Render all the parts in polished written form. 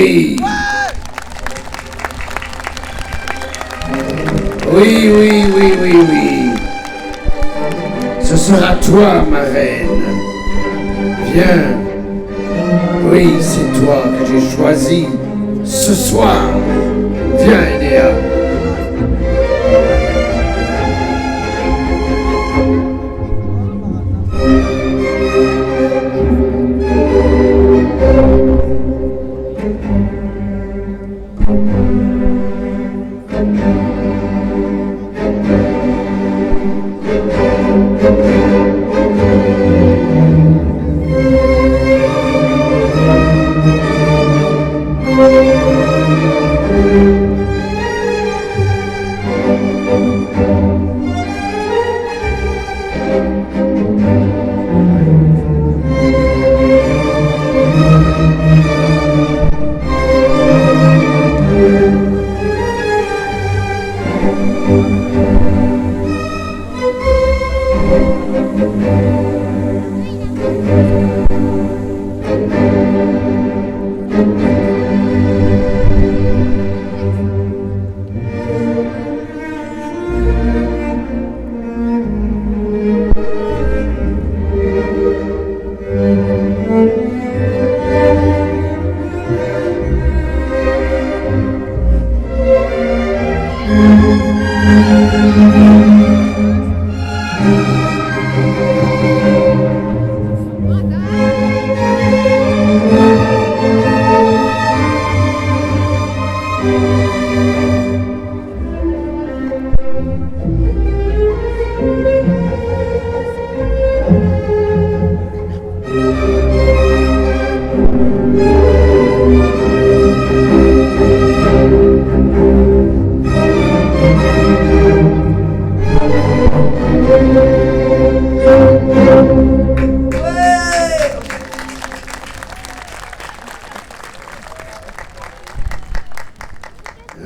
Oui. Oui, oui, oui, oui, oui. Ce sera toi, ma reine. Viens. Oui, c'est toi que j'ai choisi ce soir. Viens, Enéa.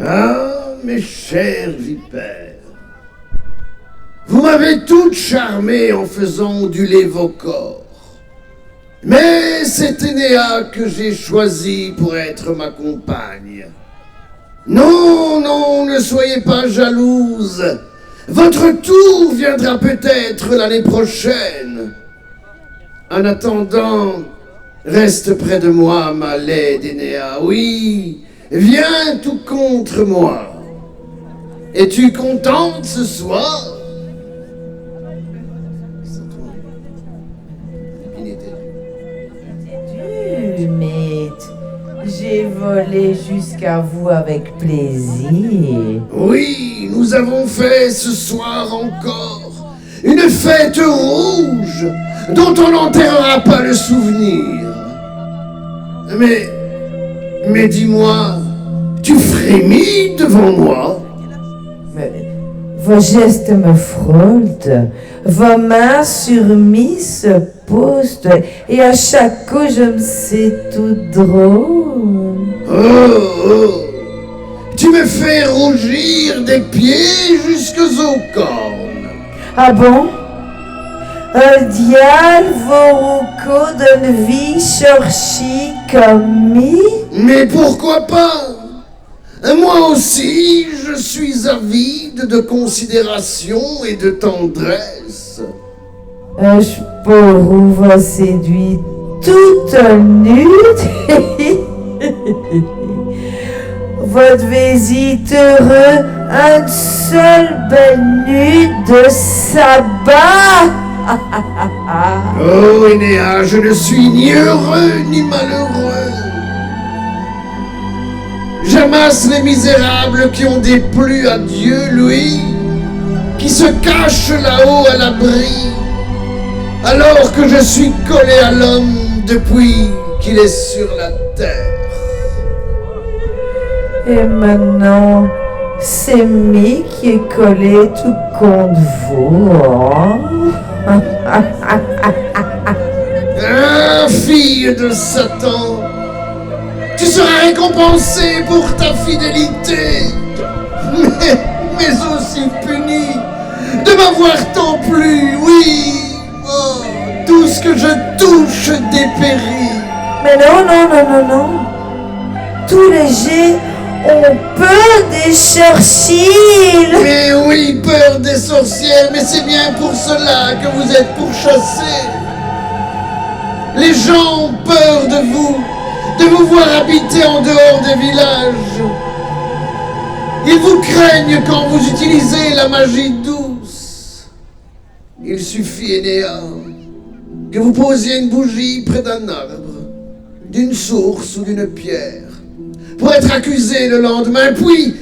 Ah, mes chers vipères, vous m'avez toutes charmé en faisant onduler vos corps. Mais c'est Enéa que j'ai choisi pour être ma compagne. Non, non, ne soyez pas jalouse. Votre tour viendra peut-être l'année prochaine. En attendant, reste près de moi, ma laide Enéa. Oui, viens tout contre moi. Es-tu contente ce soir? Mais j'ai volé jusqu'à vous avec plaisir. Oui, nous avons fait ce soir encore une fête rouge dont on n'enterrera pas le souvenir. Mais dis-moi, tu frémis devant moi? Mais vos gestes me frôlent, vos mains sur mes se posent, et à chaque coup je me sais tout drôle. Oh, tu me fais rougir des pieds jusqu'aux cornes. Ah bon? Dial voruco d'une vie cherchée comme mi? Mais pourquoi pas? Moi aussi, je suis avide de considération et de tendresse. Je pour vous séduire toute nude. Votre visite heureux, un seul belle nuit de sabbat. Oh, Enéa, je ne suis ni heureux ni malheureux. J'amasse les misérables qui ont déplu à Dieu, lui, qui se cachent là-haut à l'abri, alors que je suis collé à l'homme depuis qu'il est sur la terre. Et maintenant, c'est moi qui est collé tout contre vous. Ah, fille de Satan, tu seras récompensée pour ta fidélité, mais aussi punie de m'avoir tant plu, oui. Oh, tout ce que je touche dépérit. Mais non, non, non, non, non. tous les jets ont peur des sorciers. Mais oui, peur des sorcières, mais c'est bien pour cela que vous êtes pourchassés. Les gens ont peur de vous voir habiter en dehors des villages. Ils vous craignent quand vous utilisez la magie douce. Il suffit, Énéa, que vous posiez une bougie près d'un arbre, d'une source ou d'une pierre, pour être accusé le lendemain, puis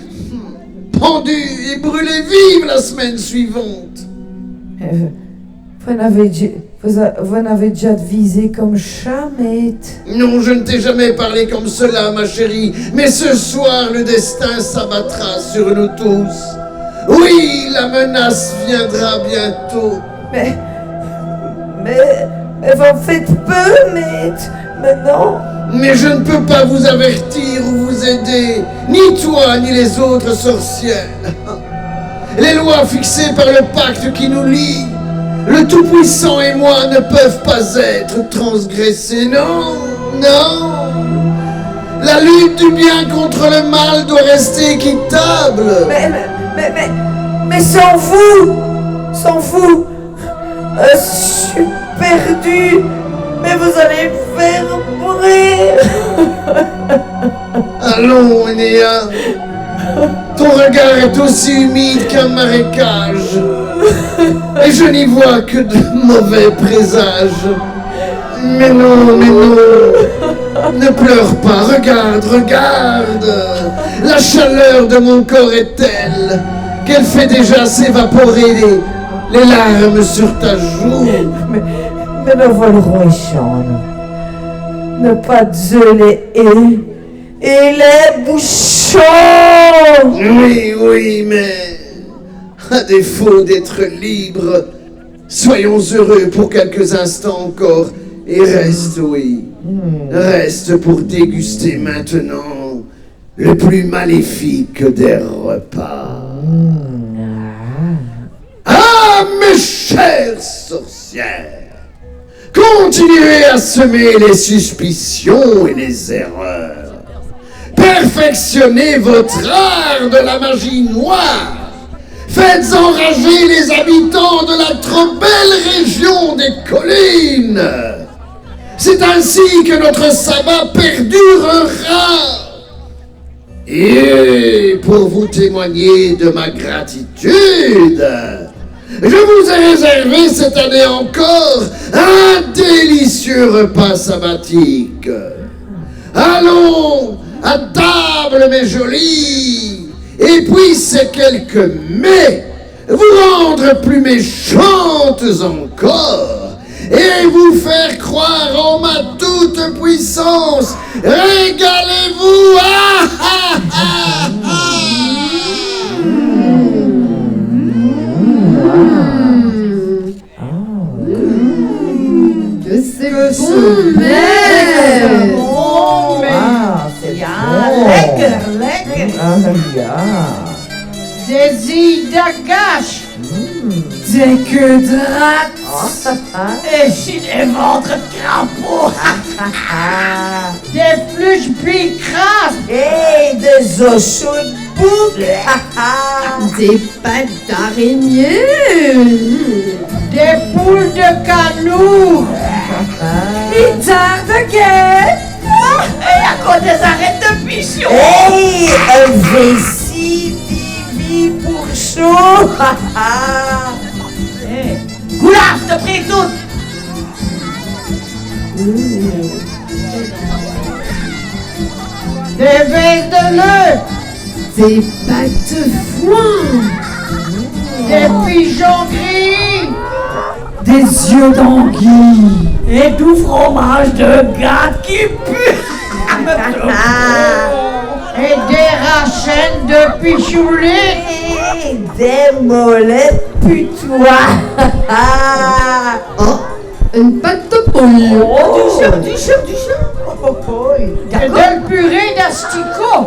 pendu et brûlé vive la semaine suivante. Vous n'avez déjà visé comme jamais. Non, je ne t'ai jamais parlé comme cela, ma chérie, mais ce soir, le destin s'abattra sur nous tous. Oui, la menace viendra bientôt. Mais vous faites peur, mais non. Mais je ne peux pas vous avertir ou vous aider, ni toi, ni les autres sorcières. Les lois fixées par le pacte qui nous lie, le Tout-Puissant et moi ne peuvent pas être transgressées. Non, non. La lutte du bien contre le mal doit rester équitable. Mais sans vous, je suis perdu. Mais vous allez me faire mourir. Allons, Énéa. Ton regard est aussi humide qu'un marécage. Et je n'y vois que de mauvais présages. Mais non. Ne pleure pas, regarde. La chaleur de mon corps est telle qu'elle fait déjà s'évaporer les larmes sur ta joue. Mais nous volerons ne pas geler et les bouchons. Oui, mais à défaut d'être libre, soyons heureux pour quelques instants encore et reste pour déguster maintenant le plus maléfique des repas. Ah, mes chères sorcières! Continuez à semer les suspicions et les erreurs. Perfectionnez votre art de la magie noire. Faites enrager les habitants de la trop belle région des collines. C'est ainsi que notre sabbat perdurera. Et pour vous témoigner de ma gratitude, je vous ai réservé cette année encore un délicieux repas sabbatique. Allons à table, mes jolies, et puis ces quelques mets vous rendre plus méchantes encore et vous faire croire en ma toute puissance. Régalez-vous! Ah, ah, ah, ah. C'est bon, mais bon. C'est lekker. Des îles d'agache. Des queues de rats. Et si des ventres de crapaud. Des pluches bicrasses. Et des os chauds de boucle. Des pattes d'araignée. Des poules de canou. Une tarte de guêpe. Et à quoi des arêtes de pichon. Et un vessie divi pour chaud. Goulard de prix tout. Des vesses de nœuds. Des pâtes de foin. Des pigeons gris. Des yeux d'anguille. Et du fromage de gâte qui pue. Et des rachènes de pichoulis. Et des mollets putois. Oh, une pâte de poule. Du chien. Et de purée d'asticots.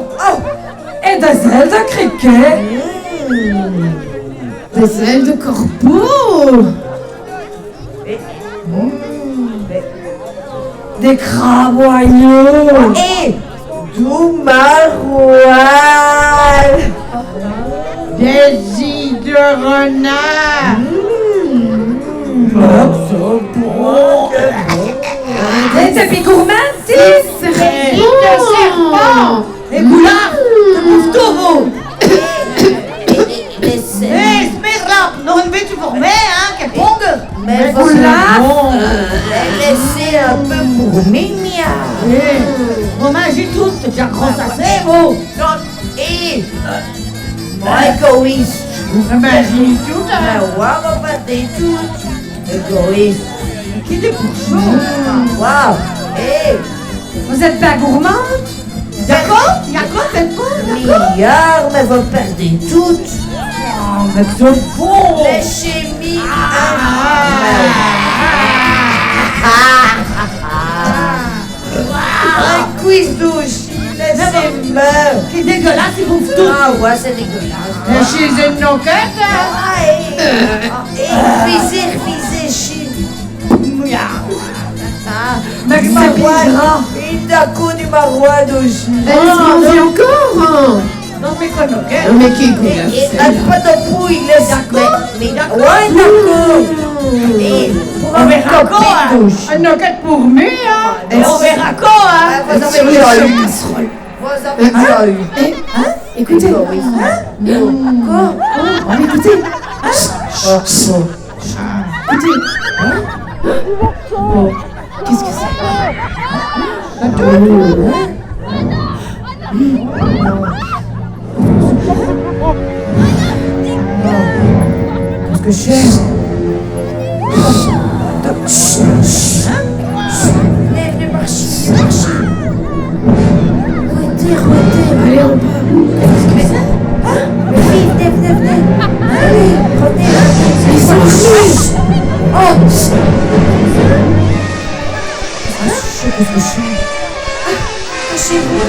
Et des ailes de criquet. Des ailes de corbeau. Des crabes royaux. Et tout maroilles. Des îles de renard. Des tapis gourmands, Des îles de serpent. et boulard, de bouffe-tovo. Mais c'est... Hé, Smirla, nog een beetje voor mij, hein, keponge. Mais Vous laissez un peu pour Mimia. Romain, j'ai tout, j'ai grosse assez, vous. Non, et... Moi, égoïste. Imagine tout, Mais hein. ouais, on va dire tout. Égoïste. Qui est pour chaud? Waouh. Et... Vous êtes pas gourmande? D'accord? D'accord, c'est bon, d'accord? Milliards, mais vous perdez toutes. Oh, mais c'est bon. Les chimies. Un quiz douche. Laissez-moi. Qui dégueulasse, il bouffe tout. Ah ouais, c'est dégueulasse. Et chez une noquette, hein. Et refusez, chine. Mais c'est Marois. gras. Et d'accord du marois douche. Elle se mange encore, hein. Non, mais quoi, noquette? Mais qui goût, Et un pas de pouille, laisse. D'accord. Mais ouais, d'accord. Et pour un verra copine quoi, hein. douche. Une noquette pour moi, hein. Et on verra quoi, hein? Vous avez déjà eu. Vous avez déjà eu. Écoutez. Oui. Quoi? Écoutez. Qu'est-ce que c'est? Qu'est-ce que c'est? Venez, marchez. Arrêtez. Allez, on va. Venez. Allez, revenez. Ils sont venus. Oh! Qu'est-ce que c'est? Cachez-vous.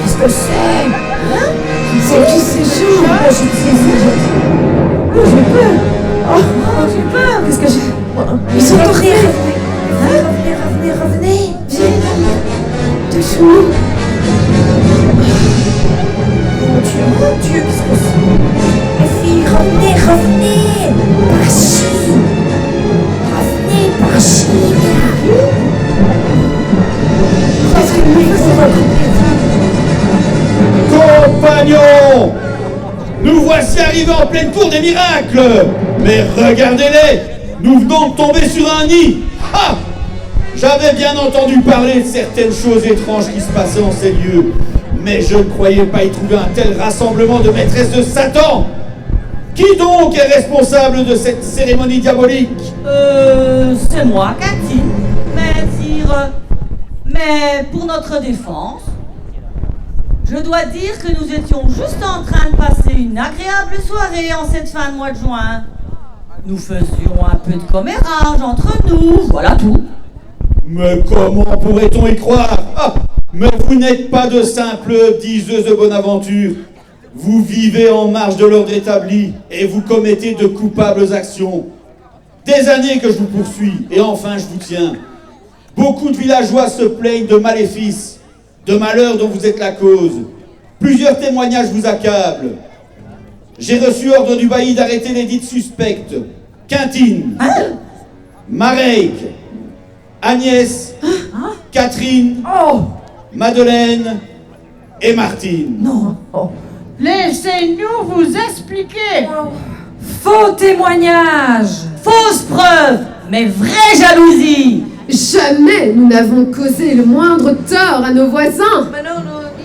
Qu'est-ce que c'est? C'est qui ces gens? J'ai peur. J'ai peur. Qu'est-ce que j'ai? Ils sont Revenez. torturés. Revenez. Touche-nous. Mon Dieu, qu'est-ce que c'est? Les filles, revenez. Par ici. Revenez par ici. Qu'est-ce que Compagnons, nous voici arrivés en pleine cour des miracles. Mais regardez-les, nous venons de tomber sur un nid. Ah! J'avais bien entendu parler de certaines choses étranges qui se passaient en ces lieux, mais je ne croyais pas y trouver un tel rassemblement de maîtresses de Satan. Qui donc est responsable de cette cérémonie diabolique? C'est moi, Cathy. Mais sire, mais pour notre défense, je dois dire que nous étions juste en train de passer une agréable soirée en cette fin de mois de juin. Nous faisions un peu de commérage entre nous, voilà tout. Mais comment pourrait-on y croire? Ah! Mais vous n'êtes pas de simples diseuses de bonne aventure. Vous vivez en marge de l'ordre établi et vous commettez de coupables actions. Des années que je vous poursuis et enfin je vous tiens. Beaucoup de villageois se plaignent de maléfices, de malheurs dont vous êtes la cause. Plusieurs témoignages vous accablent. J'ai reçu ordre du bailli d'arrêter les dites suspectes. Quintine, Mareille, Agnès, Catherine, Madeleine et Martine. Non. Laissez-nous vous expliquer. Faux témoignage, fausse preuve, mais vraie jalousie. Jamais nous n'avons causé le moindre tort à nos voisins. Mais non,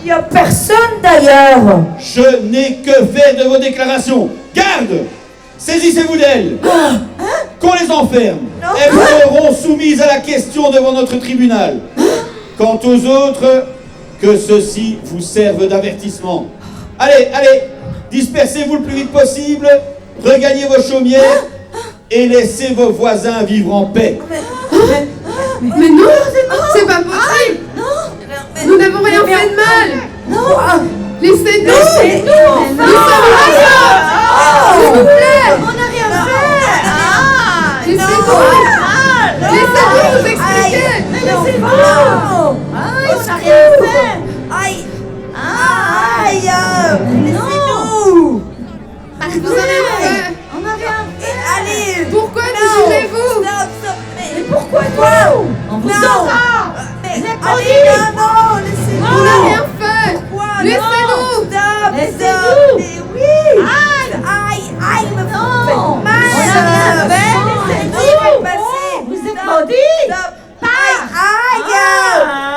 il n'y a personne d'ailleurs. Je n'ai que faire de vos déclarations. Garde! Saisissez-vous d'elles. Qu'on les enferme. Elles seront soumises à la question devant notre tribunal. Quant aux autres, que ceci vous serve d'avertissement. Allez, dispersez-vous le plus vite possible, regagnez vos chaumières et laissez vos voisins vivre en paix. Mais non, c'est pas possible. Nous n'avons rien fait de mal. Laissez-nous. Nous sommes rien. S'il vous plaît. On n'a rien fait. Laissez-nous. Laissez-nous nous expliquer. On vous Non. entend. Mais Allez, non, laissez-nous. On n'a rien fait. Pourquoi? Laissez-nous. Stop, Laissez-nous. Mais oui. Aïe, me Non. faites mal. On n'a rien fait. Laissez-nous passer. Vous êtes Stop, maudits. stop. Aïe.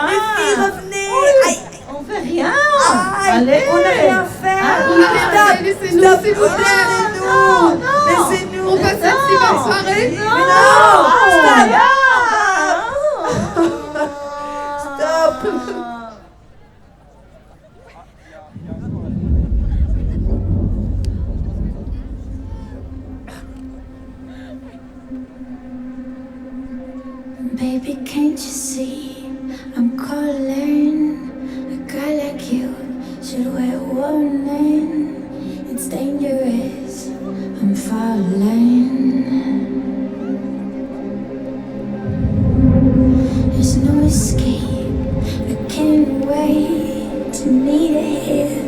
Les filles, revenez. Aïe. On fait rien. Aïe. Allez. On n'a rien fait. On n'a rien fait. Laissez-nous, Stop, s'il vous plaît. Laissez-nous. Non. Laissez-nous. On passe cette si belle soirée. Mais non. Stop. Stop. Baby, can't you see I'm calling? A guy like you should wear a warning. It's dangerous, I'm falling. There's no escape, I can't wait to meet it here.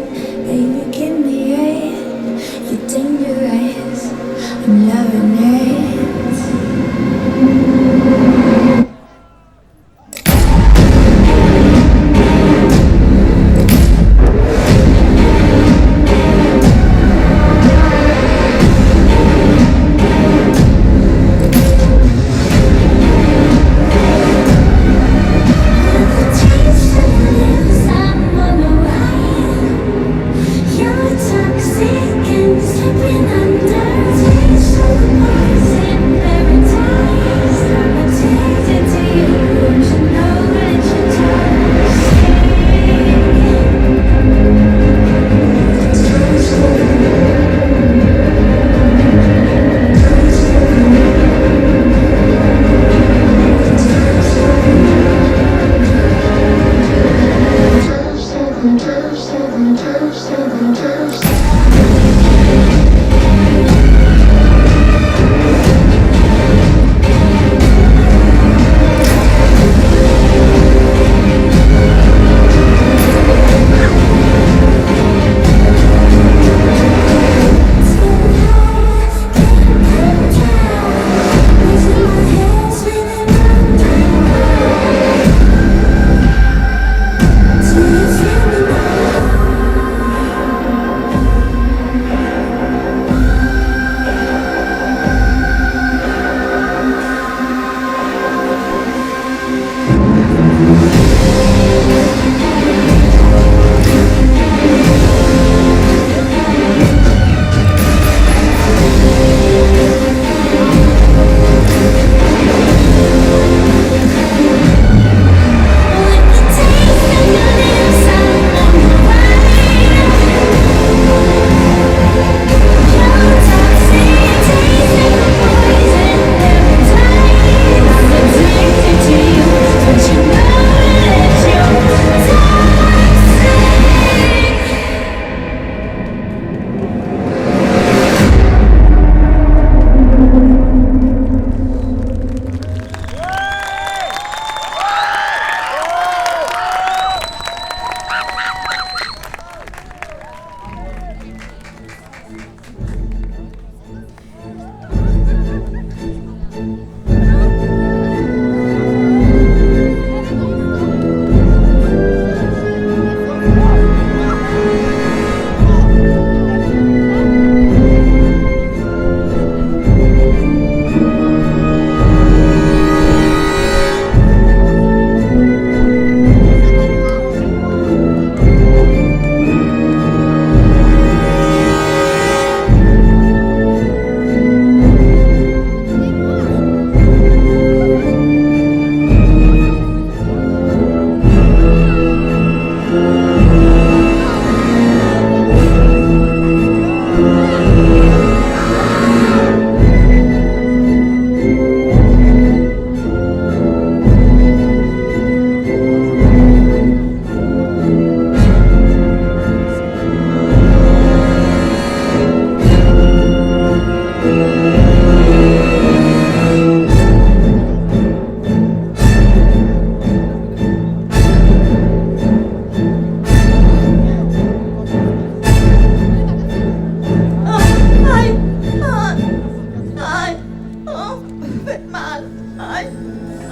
Baby, give me it, you're dangerous, I'm loving it.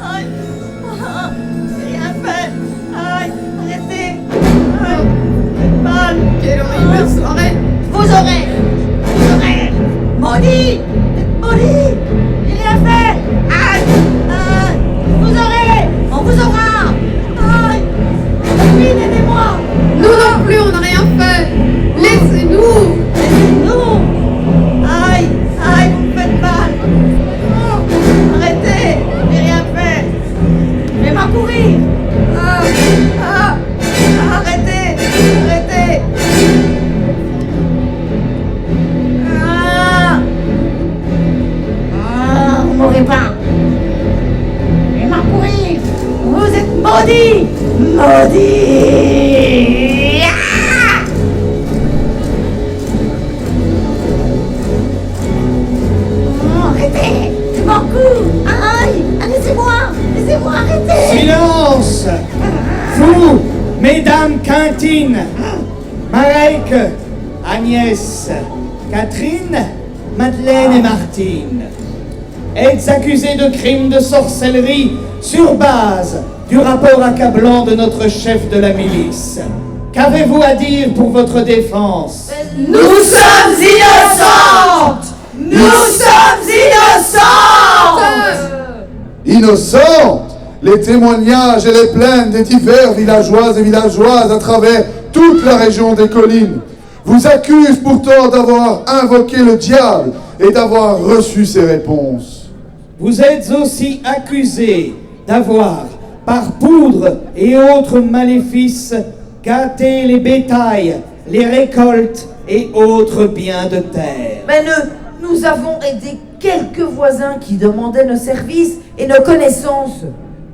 Aïe. J'ai rien fait. Aïe. Arrêtez. Aïe. Faites mal. Quelle horrible soirée. Vous aurez. Maudit. Maudit. J'ai rien fait. Aïe. Aïe. Vous aurez. On vous aura. Aïe. Oui, aidez-moi. Nous non plus, on n'a rien fait. Laissez-nous. Laissez-nous. Aïe. Aïe, vous me faites mal. Oh. Arrêtez. J'ai rien fait. Je vais m'accourir. Arrêtez. Arrêtez. Vous m'aurez pas. Je vais m'accourir. Vous êtes maudits. Maudits. Arrêtez. Je m'encours. Aïe. Laissez-moi, arrêtez. Silence! Vous, mesdames Quintine, Mareike, Agnès, Catherine, Madeleine et Martine, êtes accusées de crimes de sorcellerie sur base du rapport accablant de notre chef de la milice. Qu'avez-vous à dire pour votre défense? Nous sommes innocentes! Nous sommes innocentes! Innocentes! Les témoignages et les plaintes des divers villageois et villageoises à travers toute la région des collines vous accusent pourtant d'avoir invoqué le diable et d'avoir reçu ses réponses. Vous êtes aussi accusés d'avoir, par poudre et autres maléfices, gâté les bétails, les récoltes et autres biens de terre. Mais nous avons aidé quelques voisins qui demandaient nos services et nos connaissances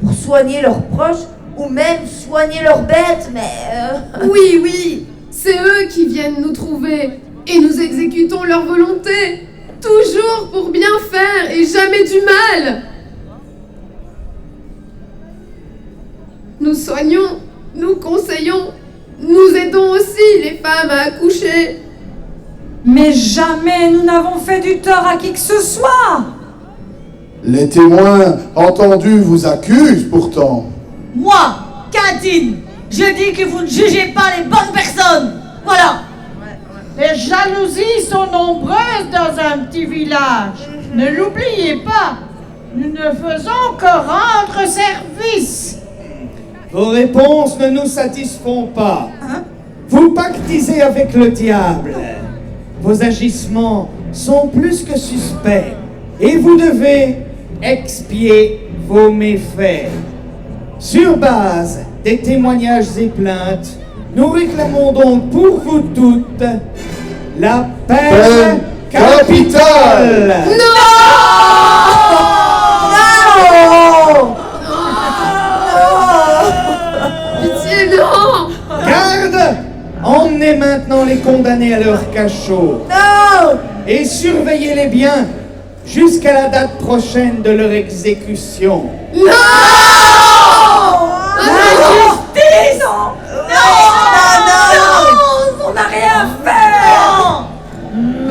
pour soigner leurs proches ou même soigner leurs bêtes, mais... Oui, c'est eux qui viennent nous trouver et nous exécutons leur volonté, toujours pour bien faire et jamais du mal. Nous soignons, nous conseillons, nous aidons aussi les femmes à accoucher. Mais jamais nous n'avons fait du tort à qui que ce soit. Les témoins entendus vous accusent pourtant. Moi, Quintine, je dis que vous ne jugez pas les bonnes personnes. Voilà. Les jalousies sont nombreuses dans un petit village. Ne l'oubliez pas. Nous ne faisons que rendre service. Vos réponses ne nous satisfont pas. Vous pactisez avec le diable. Vos agissements sont plus que suspects et vous devez expier vos méfaits. Sur base des témoignages et plaintes, nous réclamons donc pour vous toutes la peine capitale. Pitié, non! Garde! Emmenez maintenant les condamnés à leur cachot. Non! Et surveillez-les bien jusqu'à la date prochaine de leur exécution. Non! Justice! Non! On n'a rien fait!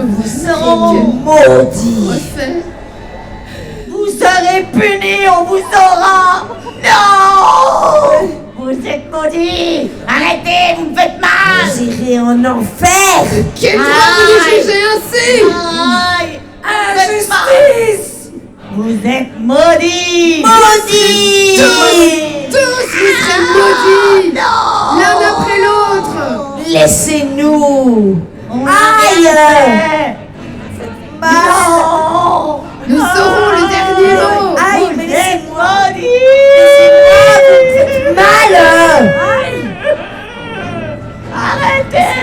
Vous serez maudits! Refait. Vous serez punis, on vous aura! Non! Vous êtes maudits! Arrêtez, vous me faites mal! Vous irez en enfer! Quel droit vous nous jugez ainsi? Aïe! Injustice! Vous êtes maudits! Maudits! Tous vous serez maudits! L'un après l'autre! Laissez-nous! Aïe! Mal! Non! Nous serons le dernier mot! Aïe, Vous mais êtes maudits! mal! Arrêtez!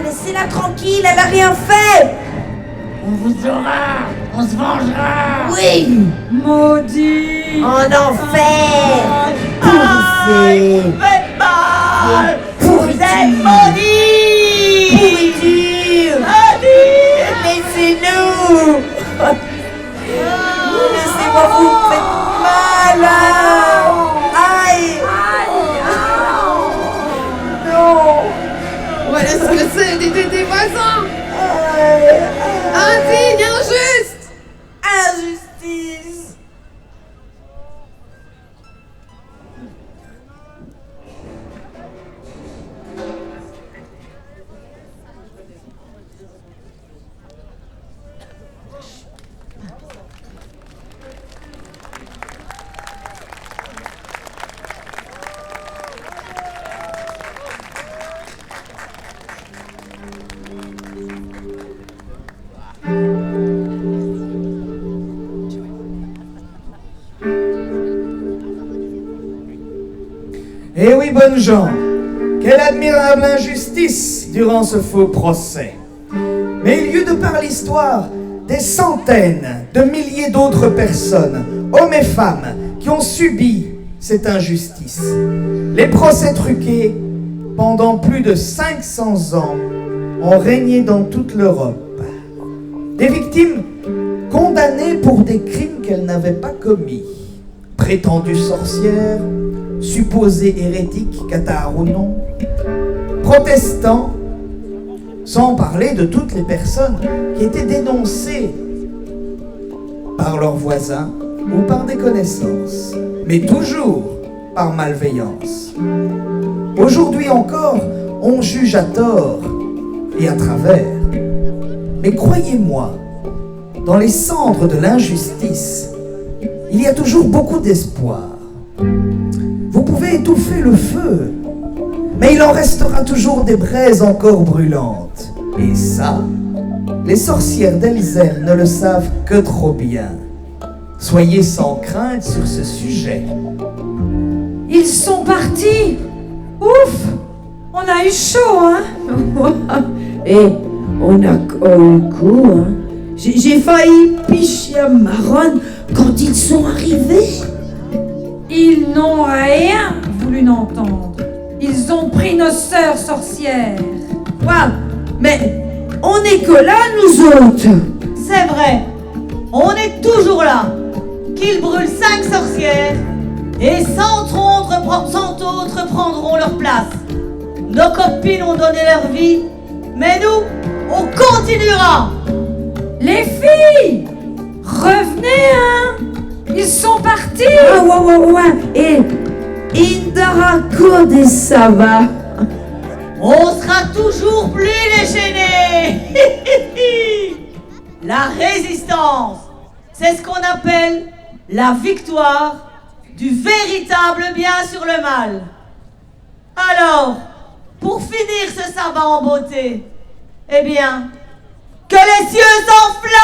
Laissez-la tranquille, elle a rien fait! On vous aura! On se vengera! Oui! Maudit. En enfer! Aïe! Pourrissez! Vous faites mal! Pourriture. Vous êtes maudits! Pourriture! Maudits! Laissez-nous! Laissez-moi, vous me faites mal! Aïe! Non! Voilà ce que c'est d'aider des voisins! Aïe! Indigne, injuste! Injustice! Eh oui, bonnes gens, quelle admirable injustice durant ce faux procès. Mais il y eut de par l'histoire des centaines de milliers d'autres personnes, hommes et femmes, qui ont subi cette injustice. Les procès truqués, pendant plus de 500 ans, ont régné dans toute l'Europe. Des victimes condamnées pour des crimes qu'elles n'avaient pas commis. Prétendues sorcières, supposés hérétiques, cathares ou non, protestants, sans parler de toutes les personnes qui étaient dénoncées par leurs voisins ou par des connaissances, mais toujours par malveillance. Aujourd'hui encore, on juge à tort et à travers. Mais croyez-moi, dans les cendres de l'injustice, il y a toujours beaucoup d'espoir. Vous pouvez étouffer le feu, mais il en restera toujours des braises encore brûlantes. Et ça, les sorcières d'Elzem ne le savent que trop bien. Soyez sans crainte sur ce sujet. Ils sont partis. Ouf, on a eu chaud, hein. Et on a eu le coup, hein. J'ai failli picher à Marronne quand ils sont arrivés. Ils n'ont rien voulu n'entendre. Ils ont pris nos sœurs sorcières. Waouh, mais on est que là, nous autres. C'est vrai, on est toujours là. Qu'ils brûlent 5 sorcières et 100 autres prendront leur place. Nos copines ont donné leur vie, mais nous, on continuera. Les filles, revenez, hein. Ils sont partis. Ah, ouais. Et Indarako des Sava. On sera toujours plus déchaînés. La résistance, c'est ce qu'on appelle la victoire du véritable bien sur le mal. Alors, pour finir ce sabbat en beauté, eh bien, que les cieux s'enflamment!